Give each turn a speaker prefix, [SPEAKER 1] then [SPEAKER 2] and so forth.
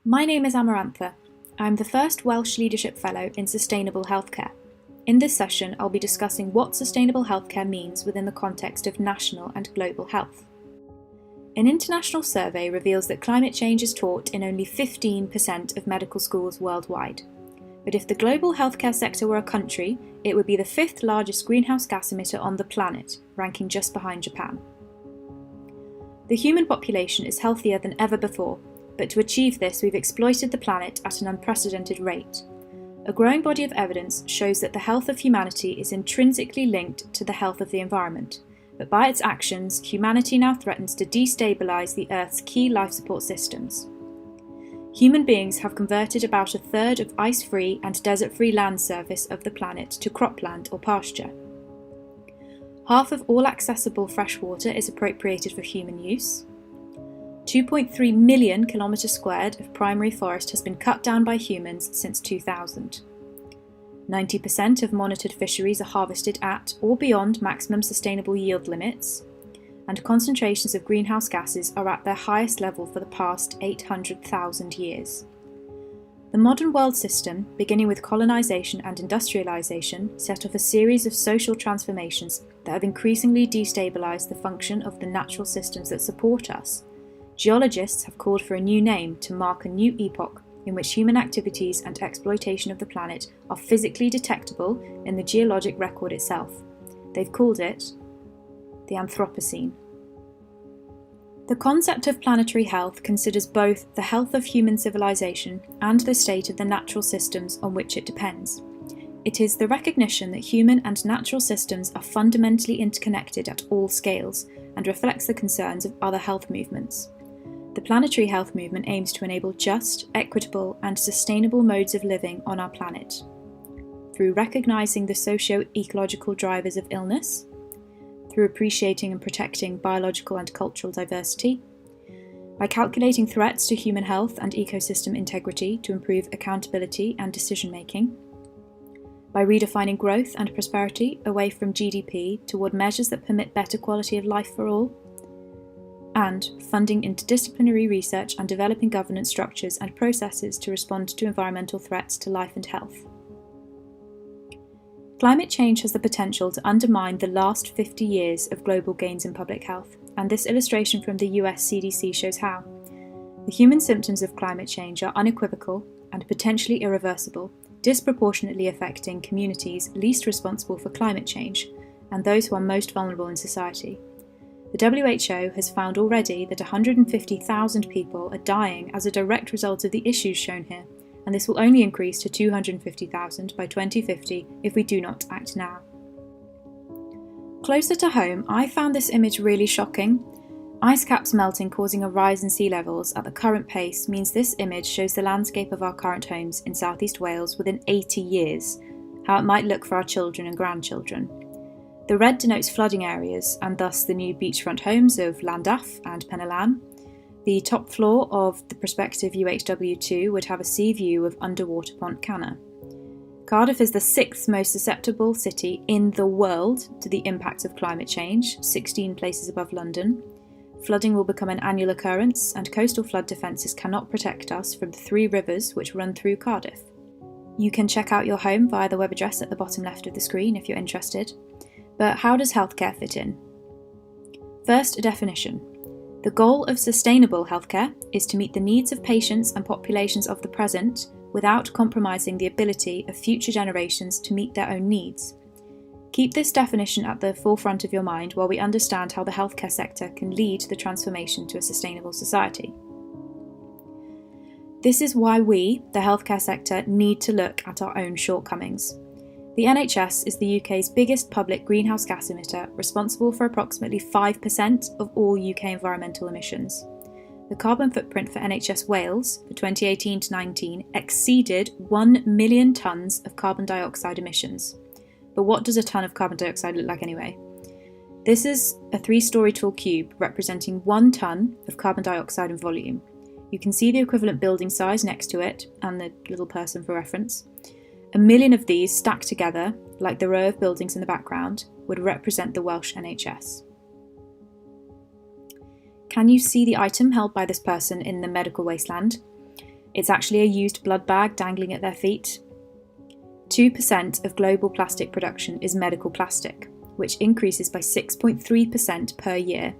[SPEAKER 1] My name is Amarantha. I'm the first Welsh Leadership Fellow in Sustainable Healthcare. In this session, I'll be discussing what sustainable healthcare means within the context of national and global health. An international survey reveals that climate change is taught in only 15% of medical schools worldwide. But if the global healthcare sector were a country, it would be the fifth largest greenhouse gas emitter on the planet, ranking just behind Japan. The human population is healthier than ever before, but to achieve this, we've exploited the planet at an unprecedented rate. A growing body of evidence shows that the health of humanity is intrinsically linked to the health of the environment, but by its actions, humanity now threatens to destabilise the Earth's key life support systems. Human beings have converted about a third of ice-free and desert-free land surface of the planet to cropland or pasture. Half of all accessible fresh water is appropriated for human use. 2.3 million kilometres squared of primary forest has been cut down by humans since 2000. 90% of monitored fisheries are harvested at or beyond maximum sustainable yield limits, and concentrations of greenhouse gases are at their highest level for the past 800,000 years. The modern world system, beginning with colonisation and industrialisation, set off a series of social transformations that have increasingly destabilised the function of the natural systems that support us. Geologists have called for a new name to mark a new epoch in which human activities and exploitation of the planet are physically detectable in the geologic record itself. They've called it the Anthropocene. The concept of planetary health considers both the health of human civilization and the state of the natural systems on which it depends. It is the recognition that human and natural systems are fundamentally interconnected at all scales and reflects the concerns of other health movements. The planetary health movement aims to enable just, equitable, and sustainable modes of living on our planet through recognising the socio-ecological drivers of illness, through appreciating and protecting biological and cultural diversity, by calculating threats to human health and ecosystem integrity to improve accountability and decision-making, by redefining growth and prosperity away from GDP toward measures that permit better quality of life for all, and funding interdisciplinary research and developing governance structures and processes to respond to environmental threats to life and health. Climate change has the potential to undermine the last 50 years of global gains in public health, and this illustration from the US CDC shows how. The human symptoms of climate change are unequivocal and potentially irreversible, disproportionately affecting communities least responsible for climate change and those who are most vulnerable in society. The WHO has found already that 150,000 people are dying as a direct result of the issues shown here, and this will only increase to 250,000 by 2050 if we do not act now. Closer to home, I found this image really shocking. Ice caps melting causing a rise in sea levels at the current pace means this image shows the landscape of our current homes in southeast Wales within 80 years, how it might look for our children and grandchildren. The red denotes flooding areas, and thus the new beachfront homes of Llandaff and Penyllan. The top floor of the prospective UHW2 would have a sea view of underwater Pont Canna. Cardiff is the sixth most susceptible city in the world to the impacts of climate change, 16 places above London. Flooding will become an annual occurrence, and coastal flood defences cannot protect us from the three rivers which run through Cardiff. You can check out your home via the web address at the bottom left of the screen if you're interested. But how does healthcare fit in? First, a definition. The goal of sustainable healthcare is to meet the needs of patients and populations of the present without compromising the ability of future generations to meet their own needs. Keep this definition at the forefront of your mind while we understand how the healthcare sector can lead the transformation to a sustainable society. This is why we, the healthcare sector, need to look at our own shortcomings. The NHS is the UK's biggest public greenhouse gas emitter, responsible for approximately 5% of all UK environmental emissions. The carbon footprint for NHS Wales for 2018 to 19 exceeded 1 million tonnes of carbon dioxide emissions. But what does a tonne of carbon dioxide look like anyway? This is a 3-storey tall cube representing 1 tonne of carbon dioxide in volume. You can see the equivalent building size next to it and the little person for reference. 1 million of these stacked together, like the row of buildings in the background, would represent the Welsh NHS. Can you see the item held by this person in the medical wasteland? It's actually a used blood bag dangling at their feet. 2% of global plastic production is medical plastic, which increases by 6.3% per year